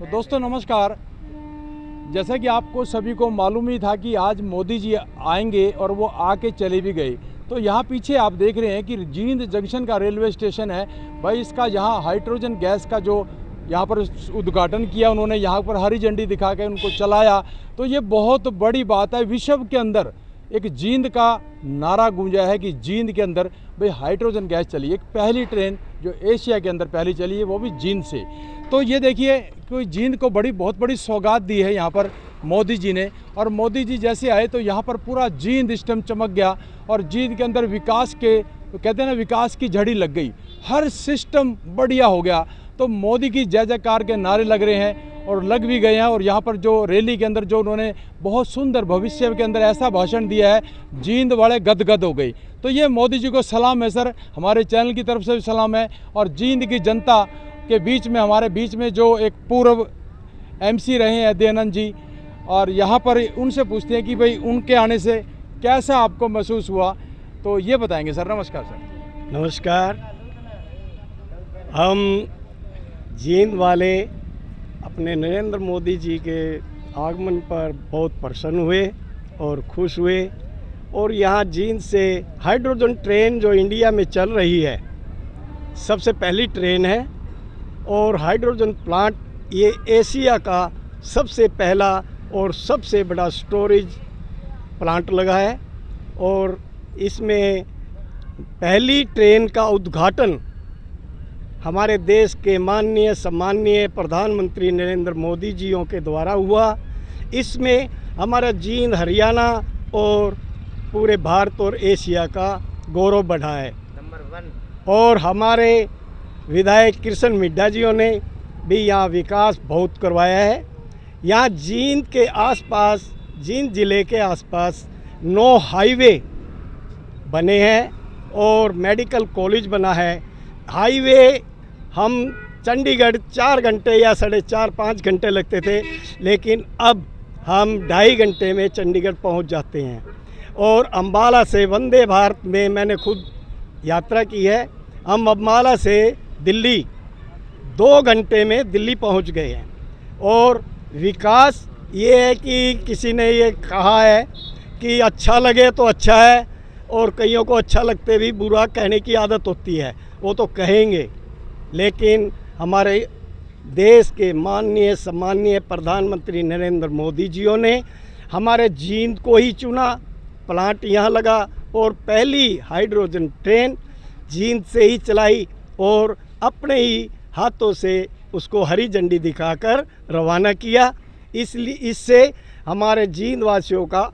तो दोस्तों नमस्कार। जैसा कि आपको सभी को मालूम ही था कि आज मोदी जी आएंगे और वो आके चले भी गए। तो यहाँ पीछे आप देख रहे हैं कि जींद जंक्शन का रेलवे स्टेशन है भाई। इसका यहाँ हाइड्रोजन गैस का जो यहाँ पर उद्घाटन किया उन्होंने, यहाँ पर हरी झंडी दिखा के उनको चलाया। तो ये बहुत बड़ी बात है। विश्व के अंदर एक जींद का नारा गूंजा है कि जींद के अंदर भाई हाइड्रोजन गैस चली। एक पहली ट्रेन जो एशिया के अंदर पहली चली है वो भी जींद से। तो ये देखिए कि जींद को बहुत बड़ी सौगात दी है यहाँ पर मोदी जी ने। और मोदी जी जैसे आए तो यहाँ पर पूरा जींद इस टाइम चमक गया और जींद के अंदर विकास के कहते हैं ना, विकास की झड़ी लग गई। हर सिस्टम बढ़िया हो गया। तो मोदी की जय जयकार के नारे लग रहे हैं और लग भी गए हैं। और यहाँ पर जो रैली के अंदर जो उन्होंने बहुत सुंदर भविष्य के अंदर ऐसा भाषण दिया है, जींद वाले गदगद हो गई। तो ये मोदी जी को सलाम है सर, हमारे चैनल की तरफ से भी सलाम है। और जींद की जनता के बीच में, हमारे बीच में जो एक पूर्व एमसी रहे हैं दयानंद जी, और यहाँ पर उनसे पूछते हैं कि भाई उनके आने से कैसा आपको महसूस हुआ, तो ये बताएंगे सर। नमस्कार सर। नमस्कार। हम जींद वाले अपने नरेंद्र मोदी जी के आगमन पर बहुत प्रसन्न हुए और खुश हुए। और यहाँ जींद से हाइड्रोजन ट्रेन जो इंडिया में चल रही है, सबसे पहली ट्रेन है। और हाइड्रोजन प्लांट ये एशिया का सबसे पहला और सबसे बड़ा स्टोरेज प्लांट लगा है। और इसमें पहली ट्रेन का उद्घाटन हमारे देश के माननीय सम्माननीय प्रधानमंत्री नरेंद्र मोदी जियों के द्वारा हुआ। इसमें हमारा जींद, हरियाणा और पूरे भारत और एशिया का गौरव बढ़ा है। नंबर 1। और हमारे विधायक कृष्ण मिड्ढा जियों ने भी यहाँ विकास बहुत करवाया है। यहाँ जींद के आसपास, जींद ज़िले के आसपास 9 हाईवे बने हैं और मेडिकल कॉलेज बना है। हाईवे हम चंडीगढ़ 4 घंटे या 4.5-5 घंटे लगते थे, लेकिन अब हम 2.5 घंटे में चंडीगढ़ पहुंच जाते हैं। और अम्बाला से वंदे भारत में मैंने खुद यात्रा की है। हम अम्बाला से दिल्ली 2 घंटे में दिल्ली पहुंच गए हैं। और विकास ये है कि किसी ने ये कहा है कि अच्छा लगे तो अच्छा है, और कईयों को अच्छा लगते भी बुरा कहने की आदत होती है, वो तो कहेंगे। लेकिन हमारे देश के माननीय सम्माननीय प्रधानमंत्री नरेंद्र मोदी जियों ने हमारे जींद को ही चुना, प्लांट यहाँ लगा और पहली हाइड्रोजन ट्रेन जींद से ही चलाई और अपने ही हाथों से उसको हरी झंडी दिखाकर रवाना किया। इसलिए इससे हमारे जींद वासियों का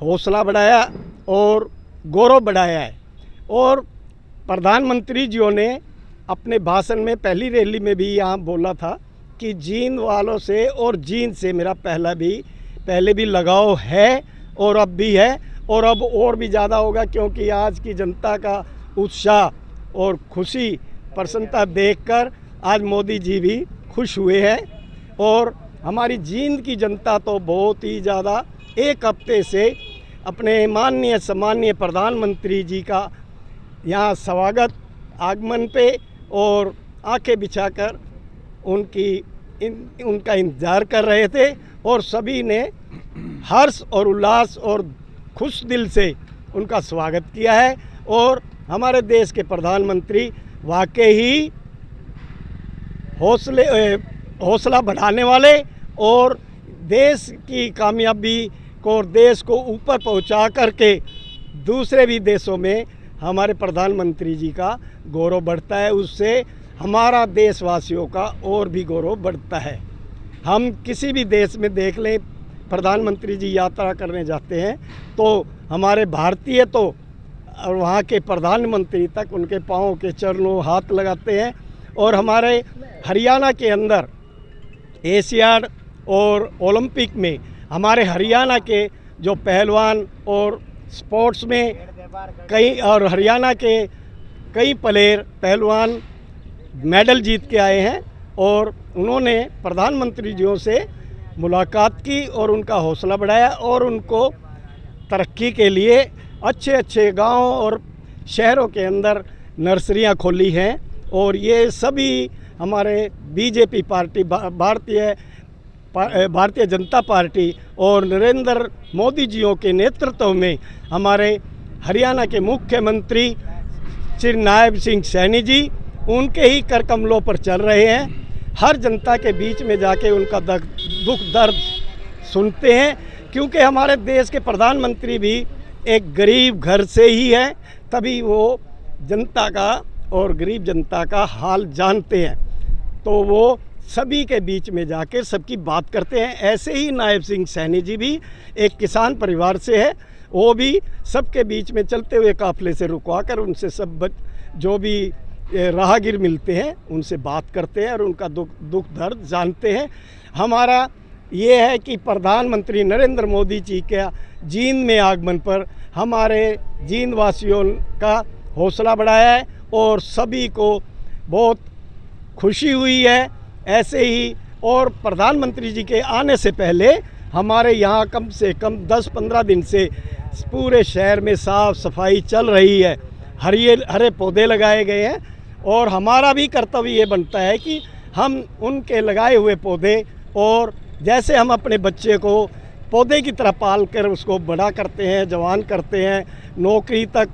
हौसला बढ़ाया और गौरव बढ़ाया है। और प्रधानमंत्री जियों ने अपने भाषण में पहली रैली में भी यहाँ बोला था कि जींद वालों से और जींद से मेरा पहले भी लगाव है और अब भी है, और अब और भी ज़्यादा होगा, क्योंकि आज की जनता का उत्साह और खुशी प्रसन्नता देखकर आज मोदी जी भी खुश हुए हैं। और हमारी जींद की जनता तो बहुत ही ज़्यादा, 1 हफ्ते से अपने माननीय सम्माननीय प्रधानमंत्री जी का यहाँ स्वागत आगमन पे और आंखें बिछाकर उनका इंतज़ार कर रहे थे। और सभी ने हर्ष और उल्लास और खुश दिल से उनका स्वागत किया है। और हमारे देश के प्रधानमंत्री वाकई ही हौसला बढ़ाने वाले और देश की कामयाबी को और देश को ऊपर पहुंचा करके दूसरे भी देशों में हमारे प्रधानमंत्री जी का गौरव बढ़ता है। उससे हमारा देशवासियों का और भी गौरव बढ़ता है। हम किसी भी देश में देख लें, प्रधानमंत्री जी यात्रा करने जाते हैं तो हमारे भारतीय तो और वहाँ के प्रधानमंत्री तक उनके पाँव के चरणों हाथ लगाते हैं। और हमारे हरियाणा के अंदर एशियाड और ओलंपिक में हमारे हरियाणा के जो पहलवान और स्पोर्ट्स में हरियाणा के कई प्लेयर पहलवान मेडल जीत के आए हैं। और उन्होंने प्रधानमंत्री जियों से मुलाकात की और उनका हौसला बढ़ाया और उनको तरक्की के लिए अच्छे गांव और शहरों के अंदर नर्सरियां खोली हैं। और ये सभी हमारे BJP party Bharatiya Janata party और नरेंद्र मोदी जियों के नेतृत्व में हमारे हरियाणा के मुख्यमंत्री श्री नायब सिंह सैनी जी उनके ही कर कमलों पर चल रहे हैं। हर जनता के बीच में जाके उनका दुख दर्द सुनते हैं, क्योंकि हमारे देश के प्रधानमंत्री भी एक गरीब घर से ही हैं, तभी वो जनता का और गरीब जनता का हाल जानते हैं, तो वो सभी के बीच में जाकर सबकी बात करते हैं। ऐसे ही नायब सिंह सैनी जी भी एक किसान परिवार से है, वो भी सबके बीच में चलते हुए काफिले से रुकवा कर उनसे सब जो भी राहगीर मिलते हैं उनसे बात करते हैं और उनका दुख दर्द जानते हैं। हमारा ये है कि प्रधानमंत्री नरेंद्र मोदी जी के जींद में आगमन पर हमारे जींद वासियों का हौसला बढ़ाया है और सभी को बहुत खुशी हुई है। ऐसे ही और प्रधानमंत्री जी के आने से पहले हमारे यहाँ कम से कम 10-15 दिन से पूरे शहर में साफ सफाई चल रही है, हरे पौधे लगाए गए हैं और हमारा भी कर्तव्य ये बनता है कि हम उनके लगाए हुए पौधे, और जैसे हम अपने बच्चे को पौधे की तरह पाल कर उसको बड़ा करते हैं, जवान करते हैं, नौकरी तक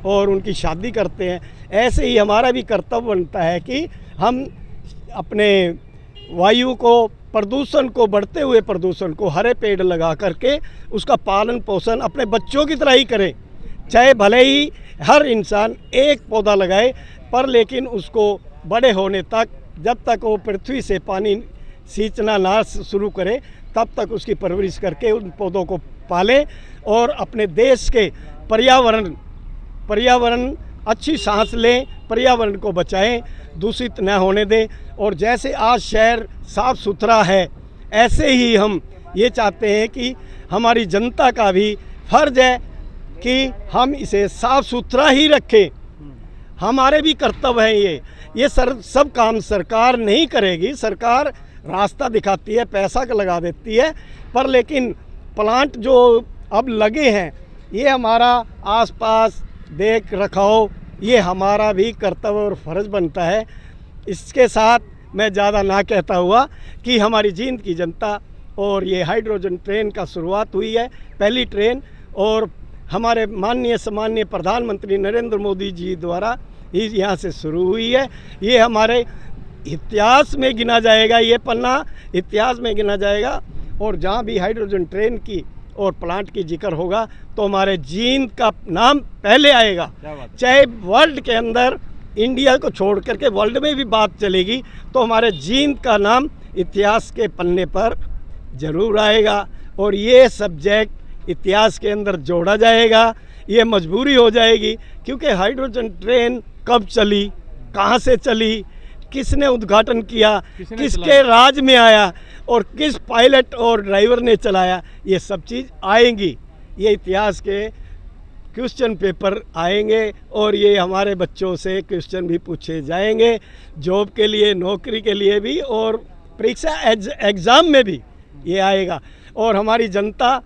और उनकी शादी करते हैं, ऐसे ही हमारा भी कर्तव्य बनता है कि हम अपने वायु को, प्रदूषण को, बढ़ते हुए प्रदूषण को हरे पेड़ लगा करके उसका पालन पोषण अपने बच्चों की तरह ही करें। चाहे भले ही हर इंसान एक पौधा लगाए, पर लेकिन उसको बड़े होने तक, जब तक वो पृथ्वी से पानी सींचना ना शुरू करे तब तक उसकी परवरिश करके उन पौधों को पालें और अपने देश के पर्यावरण अच्छी सांस लें, पर्यावरण को बचाएं, दूषित न होने दें। और जैसे आज शहर साफ़ सुथरा है, ऐसे ही हम ये चाहते हैं कि हमारी जनता का भी फर्ज है कि हम इसे साफ़ सुथरा ही रखें। हमारे भी कर्तव्य है ये सब काम सरकार नहीं करेगी। सरकार रास्ता दिखाती है, पैसा लगा देती है, पर लेकिन प्लांट जो अब लगे हैं ये हमारा आसपास देख रखाव, ये हमारा भी कर्तव्य और फर्ज बनता है। इसके साथ मैं ज़्यादा ना कहता हुआ कि हमारी जींद की जनता और ये हाइड्रोजन ट्रेन का शुरुआत हुई है, पहली ट्रेन, और हमारे माननीय सम्माननीय प्रधानमंत्री नरेंद्र मोदी जी द्वारा ही यहाँ से शुरू हुई है। ये हमारे इतिहास में गिना जाएगा, ये पन्ना इतिहास में गिना जाएगा। और जहाँ भी हाइड्रोजन ट्रेन की और प्लांट की जिक्र होगा तो हमारे जींद का नाम पहले आएगा। चाहे वर्ल्ड के अंदर, इंडिया को छोड़ करके वर्ल्ड में भी बात चलेगी तो हमारे जींद का नाम इतिहास के पन्ने पर ज़रूर आएगा। और ये सब्जेक्ट इतिहास के अंदर जोड़ा जाएगा, ये मजबूरी हो जाएगी, क्योंकि हाइड्रोजन ट्रेन कब चली, कहाँ से चली, किसने उद्घाटन किया, किसके राज में आया और किस पायलट और ड्राइवर ने चलाया, ये सब चीज़ आएंगी। ये इतिहास के क्वेश्चन पेपर आएंगे और ये हमारे बच्चों से क्वेश्चन भी पूछे जाएंगे, जॉब के लिए, नौकरी के लिए भी और परीक्षा एग्ज़ाम में भी ये आएगा। और हमारी जनता,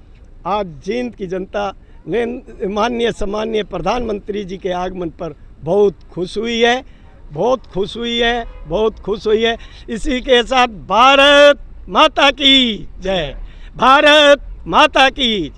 आज जींद की जनता माननीय सम्माननीय प्रधानमंत्री जी के आगमन पर बहुत खुश हुई है, बहुत खुश हुई है, बहुत खुश हुई है। इसी के साथ भारत माता की जय, भारत माता की,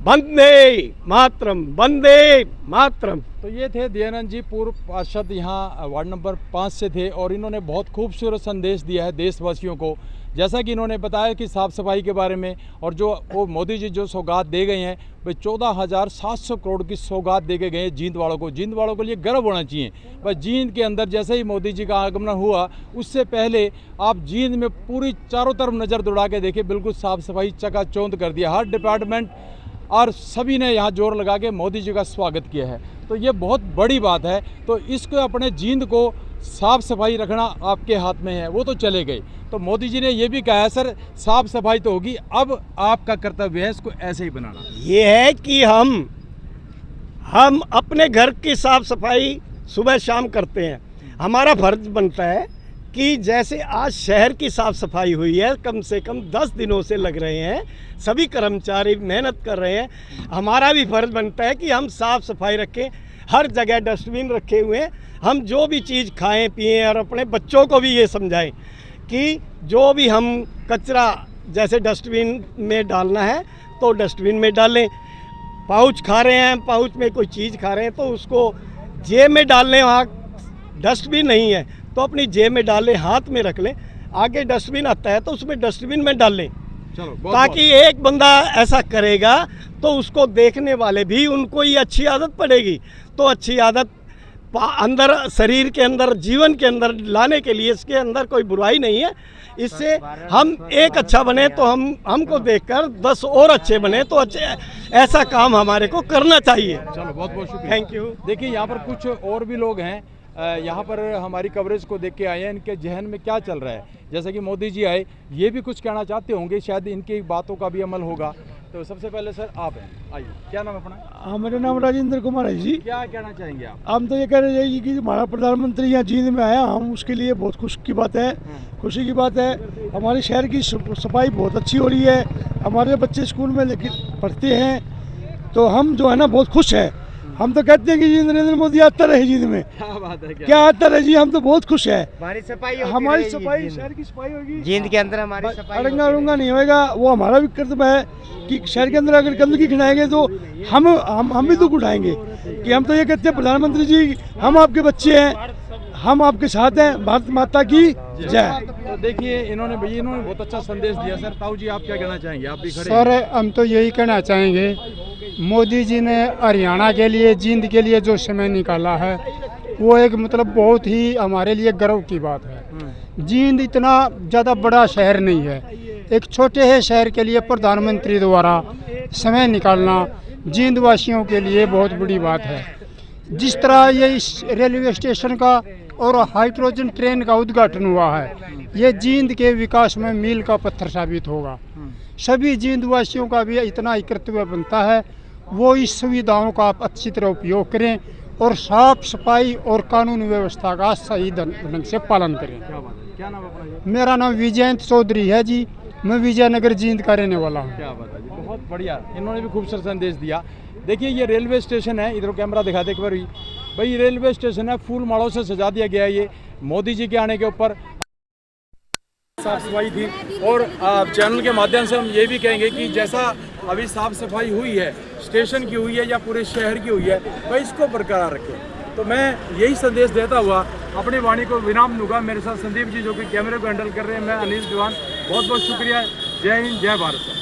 वंदे मातरम, वंदे मातरम। तो ये थे दयानंद जी, पूर्व पार्षद यहाँ वार्ड नंबर 5 से थे और इन्होंने बहुत खूबसूरत संदेश दिया है देशवासियों को। जैसा कि इन्होंने बताया कि साफ़ सफाई के बारे में, और जो वो मोदी जी जो सौगात दे गए हैं, भाई 14,700 करोड़ की सौगात दे के गए जींद वालों को। जींद वालों को लिए गर्व होना चाहिए। बस जींद के अंदर जैसे ही मोदी जी का आगमन हुआ, उससे पहले आप जींद में पूरी चारों तरफ नज़र दौड़ा के देखें, बिल्कुल साफ़ सफाई चकाचौंध कर दिया। हर डिपार्टमेंट और सभी ने यहाँ जोर लगा के मोदी जी का स्वागत किया है, तो ये बहुत बड़ी बात है। तो इसको अपने जींद को साफ़ सफाई रखना आपके हाथ में है, वो तो चले गए। तो मोदी जी ने ये भी कहा है, सर साफ़ सफाई तो होगी, अब आपका कर्तव्य है इसको ऐसे ही बनाना। ये है कि हम अपने घर की साफ़ सफाई सुबह शाम करते हैं। हमारा फर्ज बनता है कि जैसे आज शहर की साफ़ सफाई हुई है, कम से कम 10 दिनों से लग रहे हैं, सभी कर्मचारी मेहनत कर रहे हैं। हमारा भी फर्ज बनता है कि हम साफ़ सफाई रखें। हर जगह डस्टबिन रखे हुए हैं। हम जो भी चीज़ खाएं पिएं और अपने बच्चों को भी ये समझाएं कि जो भी हम कचरा जैसे डस्टबिन में डालना है तो डस्टबिन में डालें। पाउच खा रहे हैं, पाउच में कोई चीज़ खा रहे हैं तो उसको जेब में डाल लें। वहाँ डस्टबिन नहीं है तो अपनी जेब में डाल लें, हाथ में रख लें। आगे डस्टबिन आता है तो उसमें डस्टबिन में डाल लें। चलो, ताकि एक बंदा ऐसा करेगा तो उसको देखने वाले भी उनको ये अच्छी आदत पड़ेगी। तो अच्छी आदत अंदर शरीर के अंदर जीवन के अंदर लाने के लिए इसके अंदर कोई बुराई नहीं है। इससे हम एक अच्छा बने तो हमको देखकर 10 और अच्छे बने तो अच्छे ऐसा काम हमारे को करना चाहिए। चलो, बहुत बहुत शुक्रिया, थैंक यू। देखिए यहाँ पर कुछ और भी लोग हैं, यहाँ पर हमारी कवरेज को देख के आए हैं। इनके जहन में क्या चल रहा है, जैसे कि मोदी जी आए, ये भी कुछ कहना चाहते होंगे, शायद इनकी बातों का भी अमल होगा। तो सबसे पहले सर आप हैं, आइए, क्या नाम है अपना? मेरा नाम राजेंद्र कुमार है जी। क्या कहना चाहेंगे आप? हम तो ये कह रहे हैं कि हमारा प्रधानमंत्री यहाँ जींद में आया, हम उसके लिए बहुत खुश की बात है, खुशी की बात है। हमारे शहर की सफाई बहुत अच्छी हो रही है, हमारे बच्चे स्कूल में लेकर पढ़ते हैं, तो हम जो है ना बहुत खुश है। हम तो कहते हैं कि जी नरेंद्र मोदी आता रहे जींद में। क्या बात है, क्या आता रहे जी, हम तो बहुत खुश है। हमारी सफाई शहर की सफाई होगी, जींद के अंदर हमारी सफाई अड़ंगा उड़ंगा नहीं होएगा। वो हमारा भी कर्तव्य है कि शहर के अंदर अगर गंदगी खिलाएंगे तो हम भी दुख उठाएंगे। कि हम तो ये कहते हैं प्रधानमंत्री जी, हम आपके बच्चे हैं, हम आपके साथ हैं, भारत माता की जय। तो देखिए इन्होंने बहुत अच्छा संदेश दिया। सर ताऊ जी आप क्या कहना चाहेंगे? आप भी खड़े सर हम तो यही कहना चाहेंगे, मोदी जी ने हरियाणा के लिए जींद के लिए जो समय निकाला है वो एक मतलब बहुत ही हमारे लिए गर्व की बात है। जींद इतना ज़्यादा बड़ा शहर नहीं है, एक छोटे से शहर के लिए प्रधानमंत्री द्वारा समय निकालना जींद वासियों के लिए बहुत बड़ी बात है। जिस तरह ये इस रेलवे स्टेशन का और हाइड्रोजन ट्रेन का उद्घाटन हुआ है, ये जींद के विकास में मील का पत्थर साबित होगा। सभी जींद वासियों का भी इतना ही कर्तव्य बनता है वो इस सुविधाओं का आप अच्छी तरह उपयोग करें और साफ सफाई और कानून व्यवस्था का सही ढंग से पालन करें। क्या बात है, क्या नाम है अपना? मेरा नाम विजयंत चौधरी है जी, मैं विजयनगर जींद का रहने वाला हूँ। क्या बात है जी, बहुत बढ़िया, इन्होंने भी खूबसूरत संदेश दिया। देखिए ये रेलवे स्टेशन है, इधर कैमरा दिखा दे एक बार भाई। रेलवे स्टेशन है, फूल मालों से सजा दिया गया है। ये मोदी जी के आने के ऊपर साफ सफाई थी। और चैनल के माध्यम से हम ये भी कहेंगे कि जैसा अभी साफ सफाई हुई है, स्टेशन की हुई है या पूरे शहर की हुई है, भाई इसको बरकरार रखें। तो मैं यही संदेश देता हुआ अपनी वाणी को विराम दूंगा। मेरे साथ संदीप जी जो कि कैमरे को हैंडल कर रहे हैं, मैं अनिल जवान, बहुत बहुत शुक्रिया। जय हिंद, जय भारत।